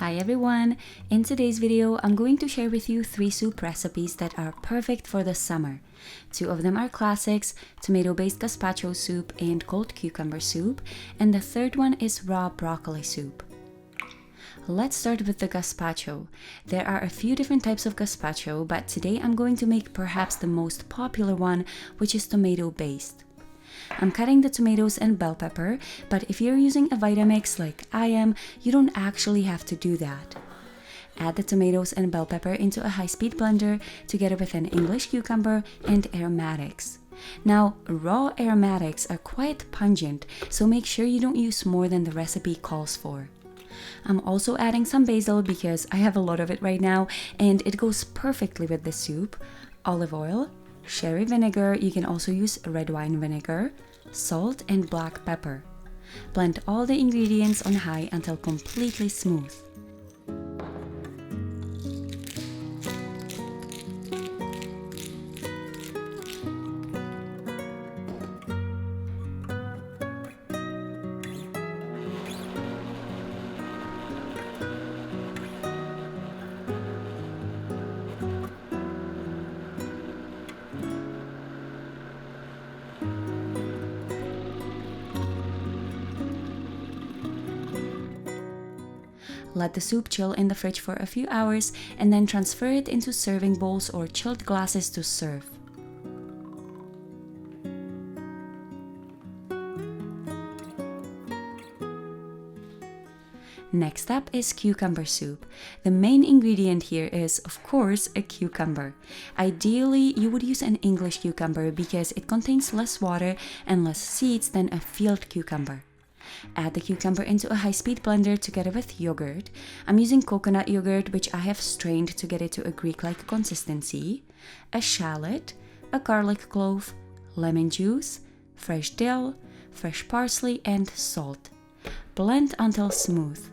Hi everyone! In today's video, I'm going to share with you 3 soup recipes that are perfect for the summer. 2 of them are classics, tomato-based gazpacho soup and cold cucumber soup, and the third one is raw broccoli soup. Let's start with the gazpacho. There are a few different types of gazpacho, but today I'm going to make perhaps the most popular one, which is tomato-based. I'm cutting the tomatoes and bell pepper, but if you're using a Vitamix like I am, you don't actually have to do that. Add the tomatoes and bell pepper into a high-speed blender together with an English cucumber and aromatics. Now, raw aromatics are quite pungent, so make sure you don't use more than the recipe calls for. I'm also adding some basil because I have a lot of it right now and it goes perfectly with the soup, olive oil, sherry vinegar, you can also use red wine vinegar, salt and black pepper. Blend all the ingredients on high until completely smooth. Let the soup chill in the fridge for a few hours and then transfer it into serving bowls or chilled glasses to serve. Next up is cucumber soup. The main ingredient here is, of course, a cucumber. Ideally, you would use an English cucumber because it contains less water and less seeds than a field cucumber. Add the cucumber into a high-speed blender together with yogurt. I'm using coconut yogurt, which I have strained to get it to a Greek-like consistency, a shallot, a garlic clove, lemon juice, fresh dill, fresh parsley, and salt. Blend until smooth.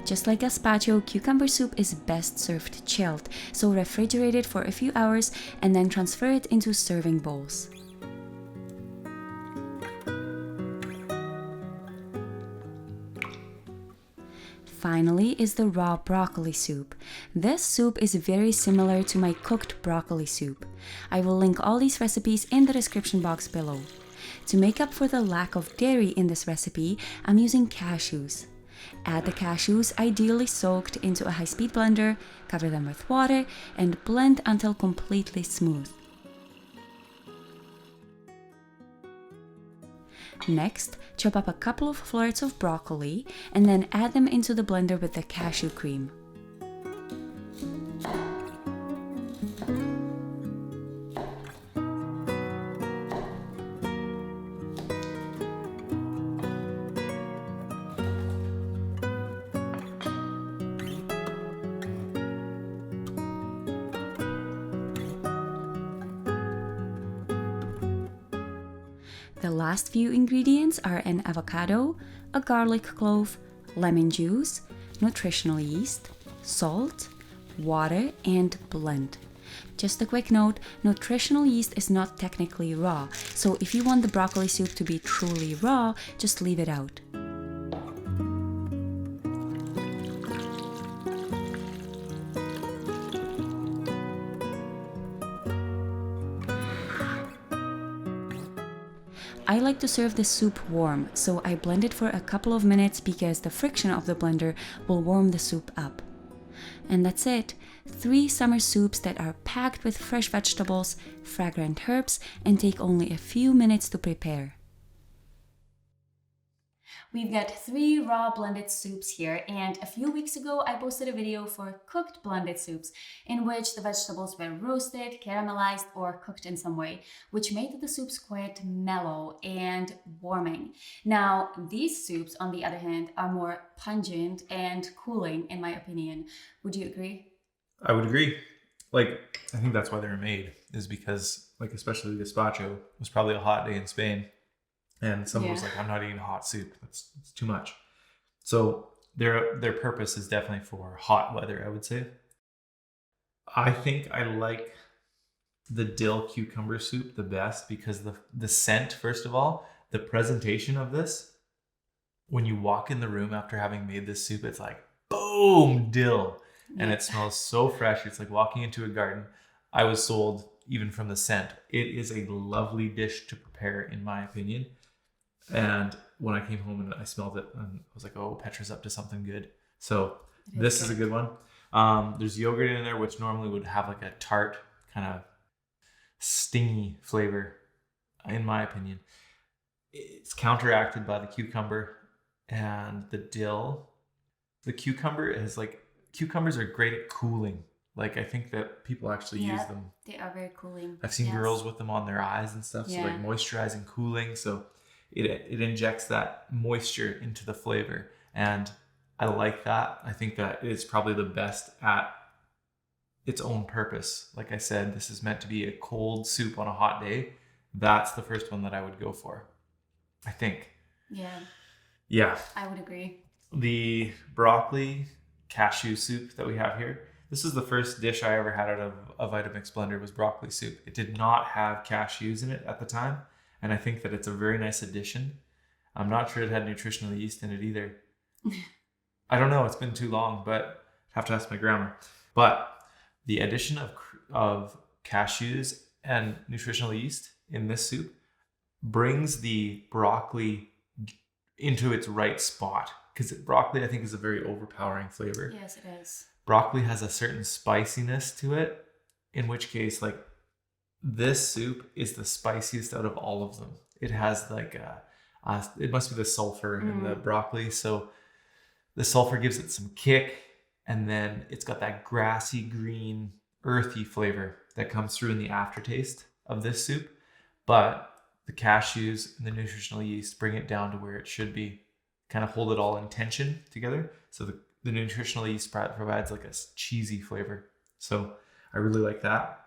Just like gazpacho, cucumber soup is best served chilled, so refrigerate it for a few hours and then transfer it into serving bowls. Finally is the raw broccoli soup. This soup is very similar to my cooked broccoli soup. I will link all these recipes in the description box below. To make up for the lack of dairy in this recipe, I'm using cashews. Add the cashews, ideally soaked, into a high-speed blender, cover them with water, and blend until completely smooth. Next, chop up a couple of florets of broccoli and then add them into the blender with the cashew cream. The last few ingredients are an avocado, a garlic clove, lemon juice, nutritional yeast, salt, water, and blend. Just a quick note, nutritional yeast is not technically raw, so if you want the broccoli soup to be truly raw, just leave it out. I like to serve the soup warm, so I blend it for a couple of minutes because the friction of the blender will warm the soup up. And that's it. 3 summer soups that are packed with fresh vegetables, fragrant herbs, and take only a few minutes to prepare. We've got 3 raw blended soups here, and a few weeks ago I posted a video for cooked blended soups in which the vegetables were roasted, caramelized, or cooked in some way, which made the soups quite mellow and warming. Now, these soups, on the other hand, are more pungent and cooling, in my opinion. Would you agree? I would agree. Like, I think that's why they were made, is because, like, especially the gazpacho, it was probably a hot day in Spain. And someone was like, I'm not eating hot soup. It's too much. So their purpose is definitely for hot weather, I would say. I think I like the dill cucumber soup the best because the scent, first of all, the presentation of this, when you walk in the room after having made this soup, it's like, boom, dill. And it smells so fresh. It's like walking into a garden. I was sold even from the scent. It is a lovely dish to prepare, in my opinion. And when I came home and I smelled it, and I was like, oh, Petra's up to something good. So this is a good one. There's yogurt in there, which normally would have like a tart, kind of stingy flavor, in my opinion. It's counteracted by the cucumber and the dill. The cucumber is like, cucumbers are great at cooling. Like, I think that people actually use them. They are very cooling. I've seen girls with them on their eyes and stuff. So like moisturizing, cooling. So it injects that moisture into the flavor. And I like that. I think that it's probably the best at its own purpose. Like I said, this is meant to be a cold soup on a hot day. That's the first one that I would go for, I think. Yeah. I would agree. The broccoli cashew soup that we have here. This is the first dish I ever had out of a Vitamix blender, was broccoli soup. It did not have cashews in it at the time. And I think that it's a very nice addition. I'm not sure it had nutritional yeast in it either. I don't know. It's been too long, but I have to ask my grandma. But the addition of cashews and nutritional yeast in this soup brings the broccoli into its right spot. Because broccoli, I think, is a very overpowering flavor. Yes, it is. Broccoli has a certain spiciness to it, in which case, like, this soup is the spiciest out of all of them. It has like it must be the sulfur in the broccoli. So the sulfur gives it some kick, and then it's got that grassy green, earthy flavor that comes through in the aftertaste of this soup. But the cashews and the nutritional yeast bring it down to where it should be, kind of hold it all in tension together. So the nutritional yeast provides like a cheesy flavor. So I really like that.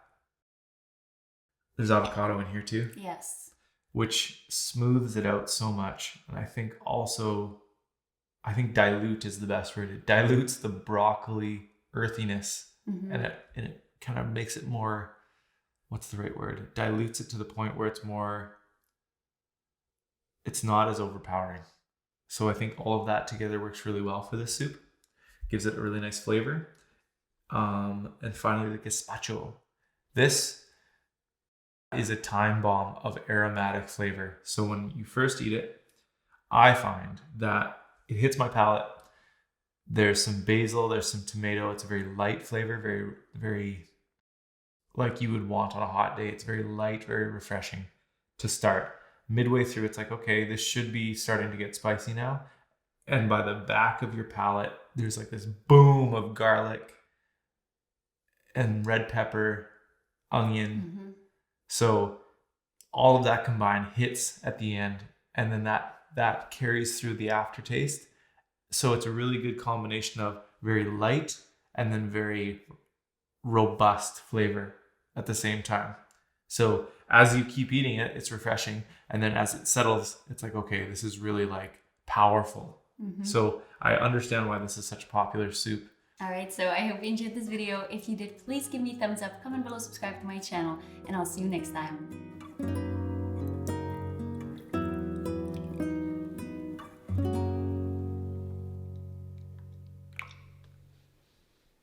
There's avocado in here too. Yes. Which smooths it out so much. And I think dilute is the best word. It dilutes the broccoli earthiness, and it kind of makes it more, what's the right word? It dilutes it to the point where it's not as overpowering. So I think all of that together works really well for this soup. Gives it a really nice flavor. And finally, the gazpacho. This is a time bomb of aromatic flavor. So when you first eat it, I find that it hits my palate. There's some basil, there's some tomato. It's a very light flavor, very, very like you would want on a hot day. It's very light, very refreshing to start. Midway through, it's like, okay, this should be starting to get spicy now. And by the back of your palate, there's like this boom of garlic and red pepper, onion. So all of that combined hits at the end, and then that carries through the aftertaste. So it's a really good combination of very light and then very robust flavor at the same time. So as you keep eating it, it's refreshing. And then as it settles, it's like, okay, this is really like powerful. So I understand why this is such a popular soup. All right, so I hope you enjoyed this video. If you did, please give me a thumbs up, comment below, subscribe to my channel, and I'll see you next time.